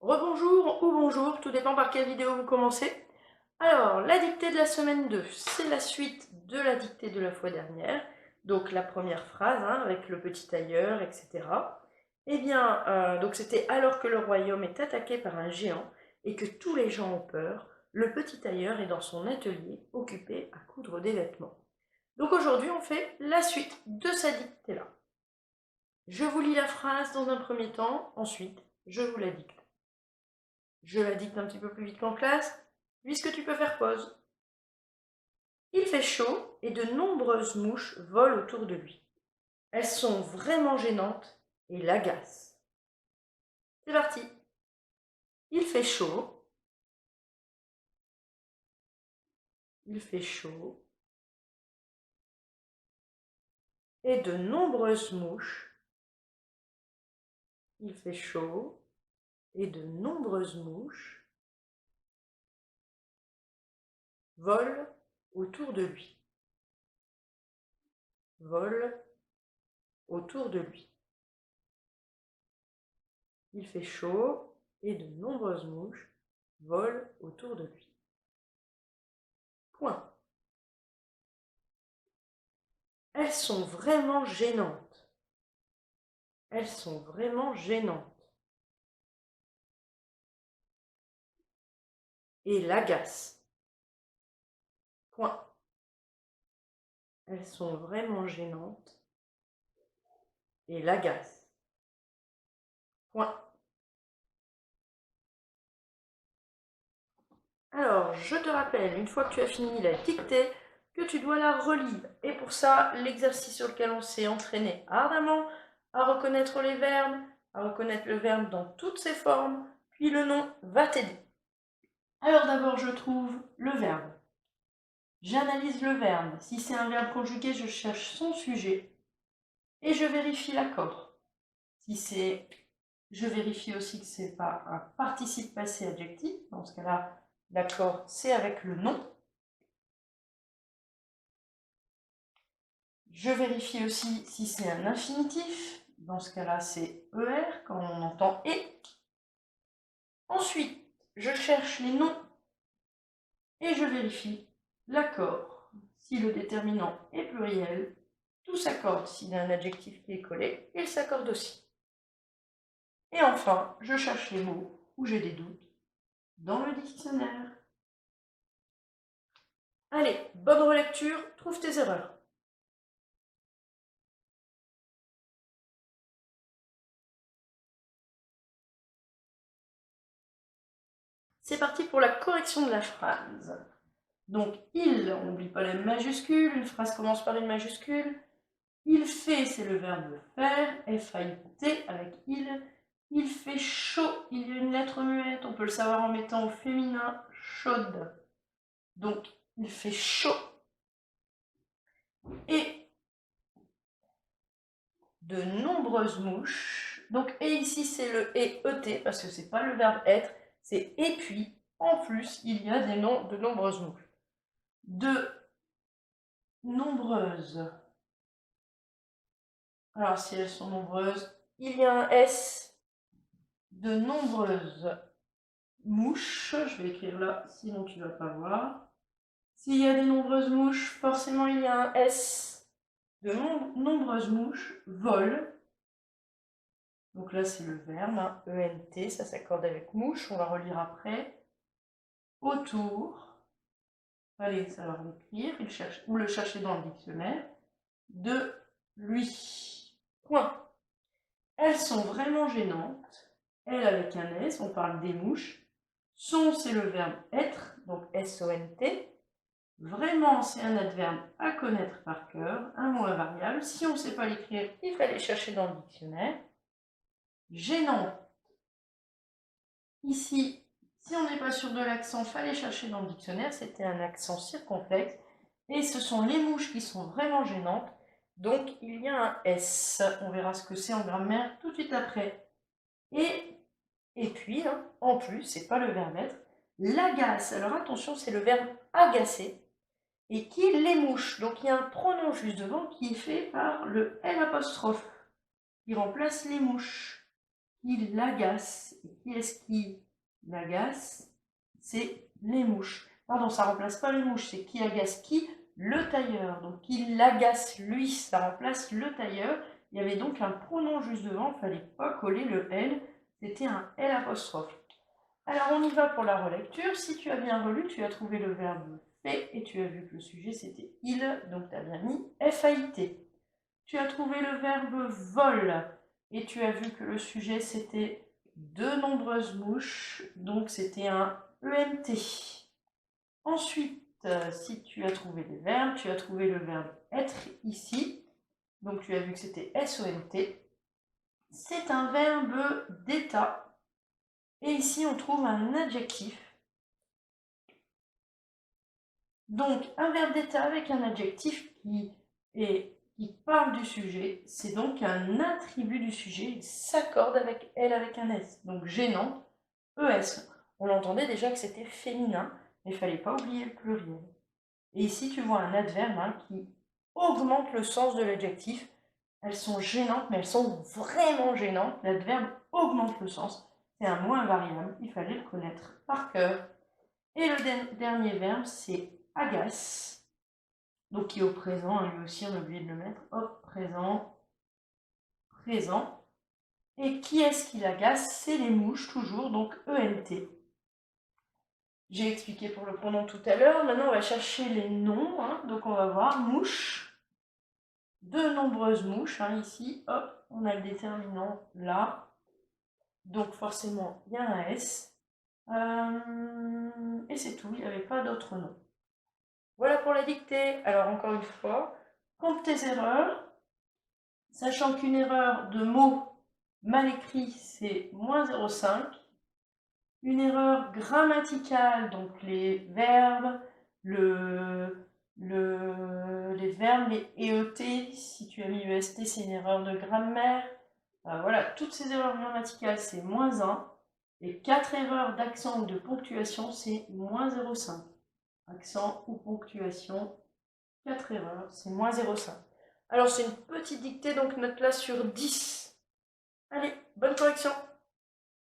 Rebonjour ou bonjour, tout dépend par quelle vidéo vous commencez. Alors, la dictée de la semaine 2, c'est la suite de la dictée de la fois dernière. Donc la première phrase, hein, avec le petit tailleur, etc. Eh bien, donc c'était alors que le royaume est attaqué par un géant et que tous les gens ont peur, le petit tailleur est dans son atelier, occupé à coudre des vêtements. Donc aujourd'hui, on fait la suite de cette dictée-là. Je vous lis la phrase dans un premier temps, ensuite, je vous la dicte. Je la dicte un petit peu plus vite qu'en classe, puisque tu peux faire pause. Il fait chaud et de nombreuses mouches volent autour de lui. Elles sont vraiment gênantes et l'agacent. C'est parti. Il fait chaud. Il fait chaud. Et de nombreuses mouches. Il fait chaud. Et de nombreuses mouches volent autour de lui. Volent autour de lui. Il fait chaud et de nombreuses mouches volent autour de lui. Point. Elles sont vraiment gênantes. Elles sont vraiment gênantes. Et l'agacent. Point. Elles sont vraiment gênantes et l'agacent. Point. Alors, je te rappelle, une fois que tu as fini la dictée, que tu dois la relire. Et pour ça, l'exercice sur lequel on s'est entraîné ardemment, à reconnaître les verbes, à reconnaître le verbe dans toutes ses formes, puis le nom va t'aider. Alors d'abord, je trouve le verbe. J'analyse le verbe. Si c'est un verbe conjugué, je cherche son sujet et je vérifie l'accord. Si c'est, je vérifie aussi que ce n'est pas un participe passé adjectif. Dans ce cas-là, l'accord, c'est avec le nom. Je vérifie aussi si c'est un infinitif. Dans ce cas-là, c'est ER quand on entend et. Ensuite, je cherche les noms et je vérifie l'accord. Si le déterminant est pluriel, tout s'accorde. S'il y a un adjectif qui est collé, il s'accorde aussi. Et enfin, je cherche les mots où j'ai des doutes dans le dictionnaire. Allez, bonne relecture, trouve tes erreurs. C'est parti pour la correction de la phrase. Donc, il, on n'oublie pas la majuscule, une phrase commence par une majuscule. Il fait, c'est le verbe faire, F-A-I-T avec il. Il fait chaud, il y a une lettre muette, on peut le savoir en mettant au féminin chaude. Donc, il fait chaud. Et de nombreuses mouches. Donc, et ici, c'est le et-et, parce que c'est pas le verbe être, c'est et puis, en plus, il y a de nombreuses mouches. De nombreuses. Alors, si elles sont nombreuses, il y a un S. De nombreuses mouches. Je vais écrire là, sinon tu ne vas pas voir. S'il y a des nombreuses mouches, forcément il y a un S. De nombreuses mouches volent. Donc là, c'est le verbe, hein, ENT, ça s'accorde avec mouche. On va relire après. Autour. Allez, ça va l'écrire. Ou le chercher dans le dictionnaire. De lui. Point. Elles sont vraiment gênantes. Elle avec un S, on parle des mouches. Son, c'est le verbe être, donc S-O-N-T. Vraiment, c'est un adverbe à connaître par cœur, un mot invariable. Si on ne sait pas l'écrire, il fallait chercher dans le dictionnaire. Gênant. Ici, si on n'est pas sûr de l'accent, il fallait chercher dans le dictionnaire. C'était un accent circonflexe. Et ce sont les mouches qui sont vraiment gênantes. Donc, il y a un S. On verra ce que c'est en grammaire tout de suite après. Et puis, hein, en plus, c'est pas le verbe être, l'agace. Alors attention, c'est le verbe agacer. Et qui les mouches. Donc il y a un pronom juste devant qui est fait par le L apostrophe, qui remplace les mouches. qui l'agace. Et qui est-ce qui l'agace? C'est les mouches. Pardon, ça remplace pas les mouches, c'est qui agace qui? Le tailleur. Donc, qui l'agace lui, ça remplace le tailleur. Il y avait donc un pronom juste devant, il ne fallait pas coller le L, c'était un L apostrophe. Alors, on y va pour la relecture. Si tu as bien relu, tu as trouvé le verbe fait et tu as vu que le sujet c'était il, donc tu as bien mis FAIT. Tu as trouvé le verbe vol et tu as vu que le sujet c'était de nombreuses mouches, donc c'était un ENT. Ensuite, si tu as trouvé les verbes, tu as trouvé le verbe être ici, donc tu as vu que c'était SONT. C'est un verbe d'état. Et ici, on trouve un adjectif. Donc, un verbe d'état avec un adjectif qui parle du sujet, c'est donc un attribut du sujet. Il s'accorde avec elle avec un S. Donc, gênant, ES. On l'entendait déjà que c'était féminin, mais il ne fallait pas oublier le pluriel. Et ici, tu vois un adverbe qui augmente le sens de l'adjectif. Elles sont gênantes, mais elles sont vraiment gênantes. L'adverbe augmente le sens. C'est un mot invariable, il fallait le connaître par cœur. Et le dernier verbe, c'est agace. Donc qui est au présent, lui aussi on a oublié de le mettre. Hop, présent, présent. Et qui est-ce qui l'agace? C'est les mouches, toujours, donc ENT. J'ai expliqué pour le pronom tout à l'heure. Maintenant, on va chercher les noms. Donc on va voir mouche. De nombreuses mouches, ici. Hop, on a le déterminant là. Donc forcément, il y a un S. Et c'est tout, il n'y avait pas d'autres noms. Voilà pour la dictée. Alors encore une fois, compte tes erreurs, sachant qu'une erreur de mot mal écrit, c'est moins 0,5. Une erreur grammaticale, donc les verbes, les verbes, les EET, si tu as mis EST, c'est une erreur de grammaire. Voilà, toutes ces erreurs grammaticales, c'est moins 1. Et 4 erreurs d'accent ou de ponctuation, c'est moins 0,5. Accent ou ponctuation, 4 erreurs, c'est moins 0,5. Alors, c'est une petite dictée, donc note-la sur 10. Allez, bonne correction!